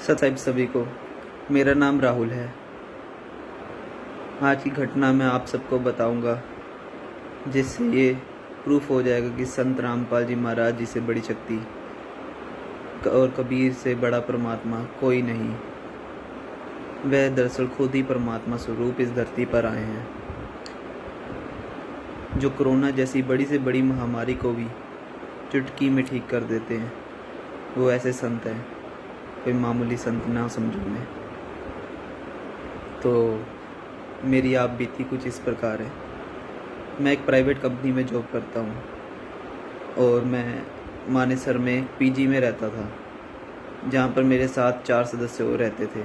सताइब सभी को। मेरा नाम राहुल है। आज की घटना मैं आप सबको बताऊंगा, जिससे ये प्रूफ हो जाएगा कि संत रामपाल जी महाराज जी से बड़ी शक्ति और कबीर से बड़ा परमात्मा कोई नहीं। वह दरअसल खुद ही परमात्मा स्वरूप इस धरती पर आए हैं, जो कोरोना जैसी बड़ी से बड़ी महामारी को भी चुटकी में ठीक कर देते हैं। वो ऐसे संत हैं, कोई मामूली संत ना समझो मैं। तो मेरी आप बीती कुछ इस प्रकार है। मैं एक प्राइवेट कंपनी में जॉब करता हूँ और मैं मानेसर में पीजी में रहता था, जहाँ पर मेरे साथ 4 सदस्य और रहते थे।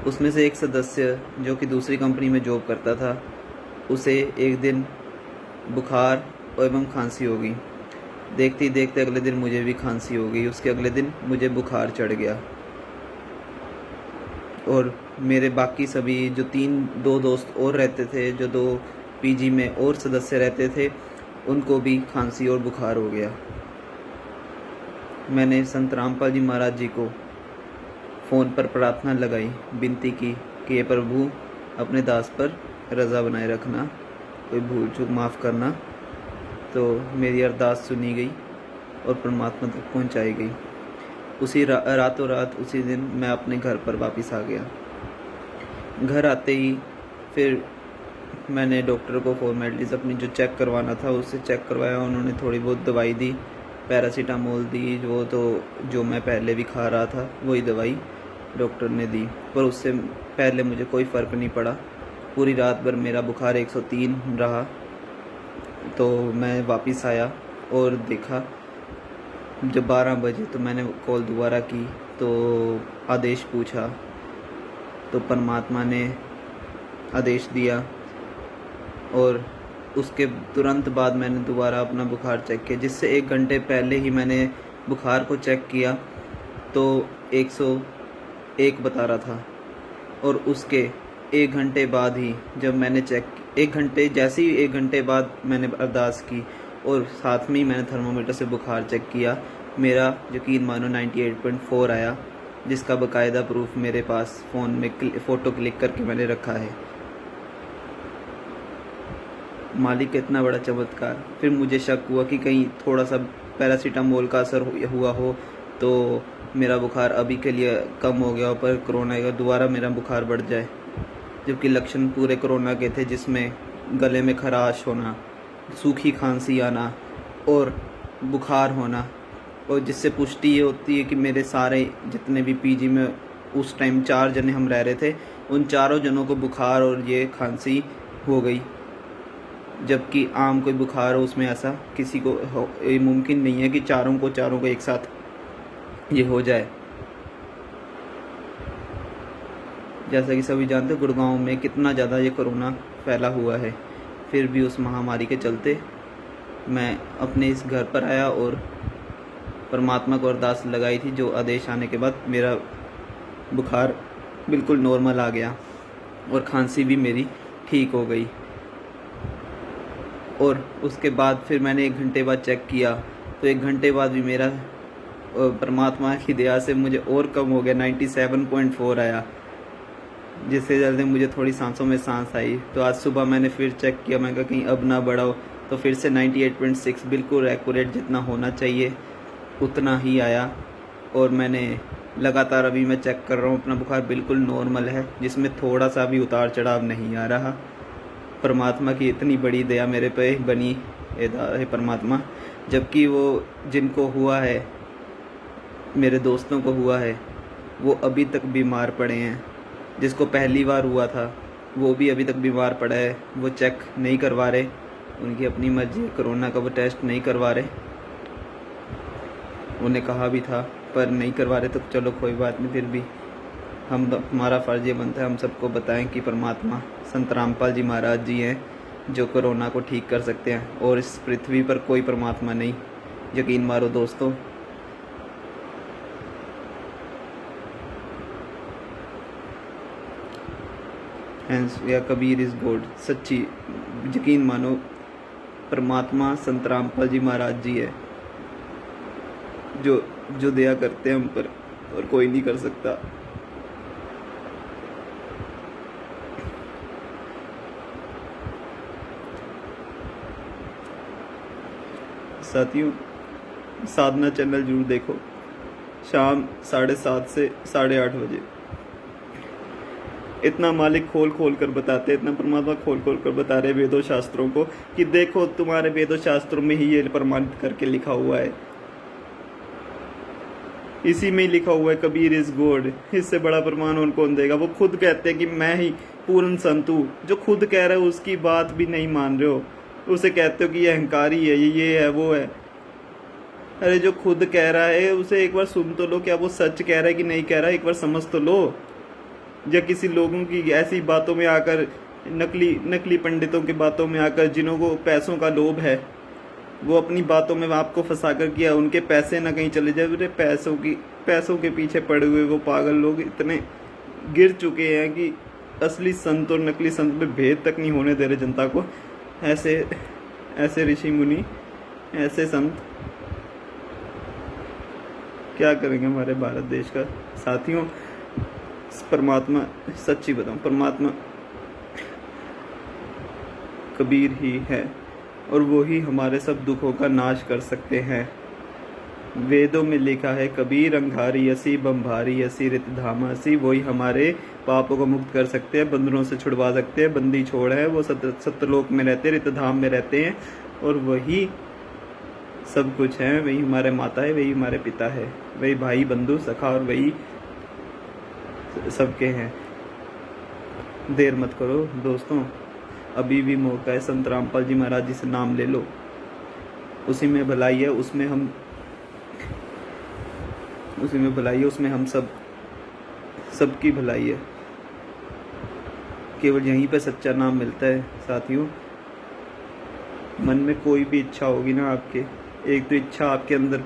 उसमें से एक सदस्य जो कि दूसरी कंपनी में जॉब करता था, उसे एक दिन बुखार एवं खांसी हो गई। देखते ही देखते अगले दिन मुझे भी खांसी हो गई। उसके अगले दिन मुझे बुखार चढ़ गया और मेरे बाकी सभी जो 2 दोस्त और रहते थे, जो 2 पीजी में और सदस्य रहते थे, उनको भी खांसी और बुखार हो गया। मैंने संत रामपाल जी महाराज जी को फ़ोन पर प्रार्थना लगाई, विनती की कि ये प्रभु अपने दास पर रज़ा बनाए रखना, कोई भूल चूक माफ़ करना। तो मेरी अरदास सुनी गई और परमात्मा तक पहुंचाई गई। उसी रातों रात उसी दिन मैं अपने घर पर वापस आ गया। घर आते ही फिर मैंने डॉक्टर को फॉर्मेलिटीज़ अपनी जो चेक करवाना था उससे चेक करवाया। उन्होंने थोड़ी बहुत दवाई दी, पैरासीटामोल दी, वो तो जो मैं पहले भी खा रहा था वही दवाई डॉक्टर ने दी, पर उससे पहले मुझे कोई फ़र्क नहीं पड़ा। पूरी रात भर मेरा बुखार 103 रहा। तो मैं वापस आया और देखा जब 12 बजे तो मैंने कॉल दोबारा की, तो आदेश पूछा, तो परमात्मा ने आदेश दिया और उसके तुरंत बाद मैंने दोबारा अपना बुखार चेक किया, जिससे 1 घंटे पहले ही मैंने बुखार को चेक किया तो 101 बता रहा था। और उसके 1 घंटे बाद ही जब मैंने चेक 1 घंटे जैसे ही 1 घंटे बाद मैंने अरदास की और साथ में ही मैंने थर्मामीटर से बुखार चेक किया, मेरा यकीन मानो 98.4 आया, जिसका बाकायदा प्रूफ मेरे पास फ़ोन में फ़ोटो क्लिक करके मैंने रखा है। मालिक का इतना बड़ा चमत्कार। फिर मुझे शक हुआ कि कहीं थोड़ा सा पैरासीटामोल का असर हुआ हो तो मेरा बुखार अभी के लिए कम हो गया हो, पर कोरोना का दोबारा मेरा बुखार बढ़ जाए। जबकि लक्षण पूरे कोरोना के थे, जिसमें गले में खराश होना, सूखी खांसी आना और बुखार होना। और जिससे पुष्टि ये होती है कि मेरे सारे जितने भी पीजी में उस टाइम 4 जने हम रह रहे थे, उन चारों जनों को बुखार और ये खांसी हो गई। जबकि आम कोई बुखार हो उसमें ऐसा किसी को ये मुमकिन नहीं है कि चारों को एक साथ ये हो जाए। जैसा कि सभी जानते हैं गुड़गांव में कितना ज़्यादा ये कोरोना फैला हुआ है। फिर भी उस महामारी के चलते मैं अपने इस घर पर आया और परमात्मा को अरदास लगाई थी, जो आदेश आने के बाद मेरा बुखार बिल्कुल नॉर्मल आ गया और खांसी भी मेरी ठीक हो गई। और उसके बाद फिर मैंने 1 घंटे बाद चेक किया तो 1 घंटे बाद भी मेरा परमात्मा की दया से मुझे और कम हो गया, 97.4 आया, जिससे जल्दी मुझे थोड़ी सांसों में सांस आई। तो आज सुबह मैंने फिर चेक किया, मैं कहा कहीं अब ना बढ़ा हो, तो फिर से 98.6 बिल्कुल एक्यूरेट जितना होना चाहिए उतना ही आया। और मैंने लगातार अभी मैं चेक कर रहा हूँ, अपना बुखार बिल्कुल नॉर्मल है, जिसमें थोड़ा सा भी उतार चढ़ाव नहीं आ रहा। परमात्मा की इतनी बड़ी दया मेरे पे बनी है परमात्मा। जबकि वो जिनको हुआ है, मेरे दोस्तों को हुआ है, वो अभी तक बीमार पड़े हैं। जिसको पहली बार हुआ था वो भी अभी तक बीमार पड़ा है। वो चेक नहीं करवा रहे, उनकी अपनी मर्जी, कोरोना का वो टेस्ट नहीं करवा रहे। उन्हें कहा भी था पर नहीं करवा रहे, तो चलो कोई बात नहीं। फिर भी हमारा फ़र्ज़ ये बनता है हम सबको बताएं कि परमात्मा संत रामपाल जी महाराज जी हैं, जो कोरोना को ठीक कर सकते हैं, और इस पृथ्वी पर कोई परमात्मा नहीं। यकीन मारो दोस्तों। हैंस या कबीर इज़ गॉड। सच्ची यकीन मानो, परमात्मा संत रामपाल जी महाराज जी है, जो दया करते हैं हम पर। और कोई नहीं कर सकता। साथियों, साधना चैनल जरूर देखो, शाम 7:30 से 8:30 बजे। इतना मालिक खोल खोल कर बताते हैं, इतना परमात्मा खोल खोल कर बता रहे वेदों शास्त्रों को कि देखो तुम्हारे वेदों शास्त्रों में ही ये प्रमाणित करके लिखा हुआ है, इसी में ही लिखा हुआ है कबीर इज गॉड। इससे बड़ा प्रमाण और कौन देगा। वो खुद कहते हैं कि मैं ही पूर्ण संत हूँ। जो खुद कह रहे हो उसकी बात भी नहीं मान रहे हो, उसे कहते हो कि ये अहंकारी है, ये है, वो है। अरे जो खुद कह रहा है उसे एक बार सुन तो लो, क्या वो सच कह रहा है कि नहीं कह रहा है, एक बार समझ तो लो। या किसी लोगों की ऐसी बातों में आकर, नकली पंडितों की बातों में आकर, जिन्हों को पैसों का लोभ है, वो अपनी बातों में आपको फंसा कर किया, उनके पैसे ना कहीं चले जाए। अरे पैसों के पीछे पड़े हुए वो पागल लोग इतने गिर चुके हैं कि असली संत और नकली संत में भेद तक नहीं होने दे रहे जनता को। ऐसे ऋषि मुनि, ऐसे संत क्या करेंगे हमारे भारत देश का। साथियों, परमात्मा, सच्ची बताऊं, परमात्मा कबीर ही है और वो ही हमारे सब दुखों का नाश कर सकते हैं। वेदों में लिखा है कबीर अंगारी असी बम्भारी असी रित धाम असी, वही हमारे पापों को मुक्त कर सकते हैं, बंधनों से छुड़वा सकते हैं। बंदी छोड़ है वो सत्यलोक में रहते हैं, रित धाम में रहते हैं, और वही सब कुछ है। वही हमारे माता है, वही हमारे पिता है, वही भाई बंधु सखा, और वही सबके हैं। देर मत करो दोस्तों, अभी भी मौका है। संत रामपाल जी महाराज जी से नाम ले लो, उसी में भलाई है, उसमें भलाई है, उसमें हम सबकी भलाई है। केवल यहीं पे सच्चा नाम मिलता है। साथियों, मन में कोई भी इच्छा होगी ना आपके, एक तो इच्छा आपके अंदर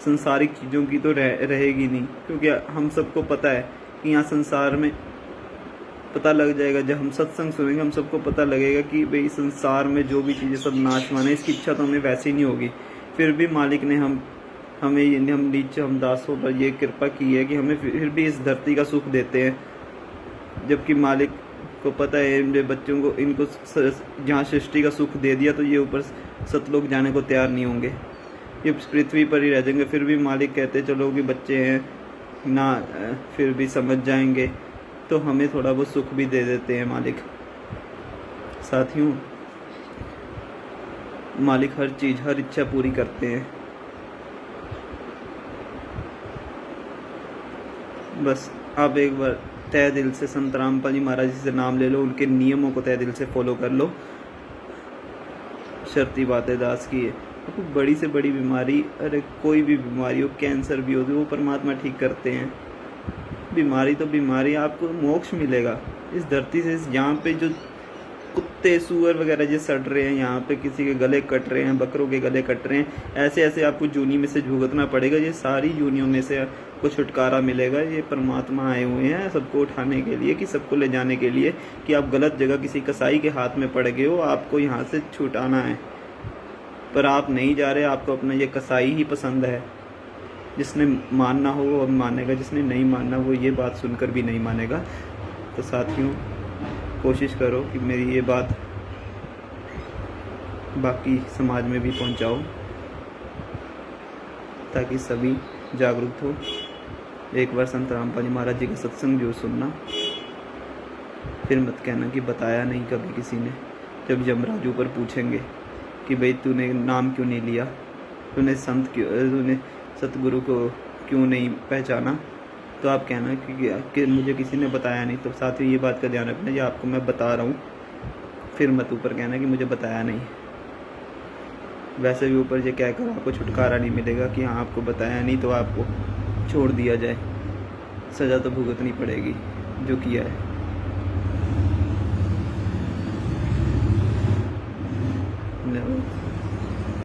संसारिक चीज़ों की तो रहेगी नहीं, क्योंकि हम सबको पता है कि यहाँ संसार में पता लग जाएगा। जब हम सत्संग सुनेंगे हम सबको पता लगेगा कि भाई संसार में जो भी चीज़ें सब नाशवान है। इसकी इच्छा तो हमें वैसे ही नहीं होगी। फिर भी मालिक ने हम दासों पर ये कृपा की है कि हमें फिर भी इस धरती का सुख देते हैं, जबकि मालिक को पता है मेरे बच्चों को, इनको जहाँ सृष्टि का सुख दे दिया तो ये ऊपर सतलोक जाने को तैयार नहीं होंगे, ये पृथ्वी पर ही रह जाएंगे। फिर भी मालिक कहते चलो कि बच्चे हैं ना, फिर भी समझ जाएंगे, तो हमें थोड़ा बहुत सुख भी दे देते हैं मालिक। साथियों, मालिक हर चीज़, हर इच्छा पूरी करते हैं। बस आप एक बार तय दिल से संत रामपाल जी महाराज जी से नाम ले लो, उनके नियमों को तय दिल से फॉलो कर लो। शर्ती बातें दास की है। तो बड़ी से बड़ी बीमारी, अरे कोई भी बीमारी हो, कैंसर भी हो, वो परमात्मा ठीक करते हैं। बीमारी तो बीमारी, आपको मोक्ष मिलेगा इस धरती से। यहाँ पे जो कुत्ते सुअर वगैरह जो सड़ रहे हैं, यहाँ पे किसी के गले कट रहे हैं, बकरों के गले कट रहे हैं, ऐसे आपको जूनी में से भुगतना पड़ेगा। ये सारी जूनियों में से आपको छुटकारा मिलेगा। ये परमात्मा आए हुए हैं सबको उठाने के लिए, कि सबको ले जाने के लिए, कि आप गलत जगह किसी कसाई के हाथ में पड़ गए हो, आपको यहाँ से छुटाना है, पर आप नहीं जा रहे। आपको अपना ये कसाई ही पसंद है। जिसने मानना हो वो मानेगा, जिसने नहीं मानना वो ये बात सुनकर भी नहीं मानेगा। तो साथियों, कोशिश करो कि मेरी ये बात बाकी समाज में भी पहुंचाओ, ताकि सभी जागरूक हो। एक बार संत रामपाल जी महाराज जी का सत्संग जो सुनना, फिर मत कहना कि बताया नहीं कभी किसी ने। जब यमराज ऊपर पूछेंगे कि भाई तूने नाम क्यों नहीं लिया, तूने सतगुरु को क्यों नहीं पहचाना, तो आप कहना कि मुझे किसी ने बताया नहीं। तो साथ ही ये बात का ध्यान रखना, ये आपको मैं बता रहा हूँ, फिर मत ऊपर कहना कि मुझे बताया नहीं। वैसे भी ऊपर ये कहकर आपको छुटकारा नहीं मिलेगा कि हाँ आपको बताया नहीं तो आपको छोड़ दिया जाए, सज़ा तो भुगतनी पड़ेगी जो किया है।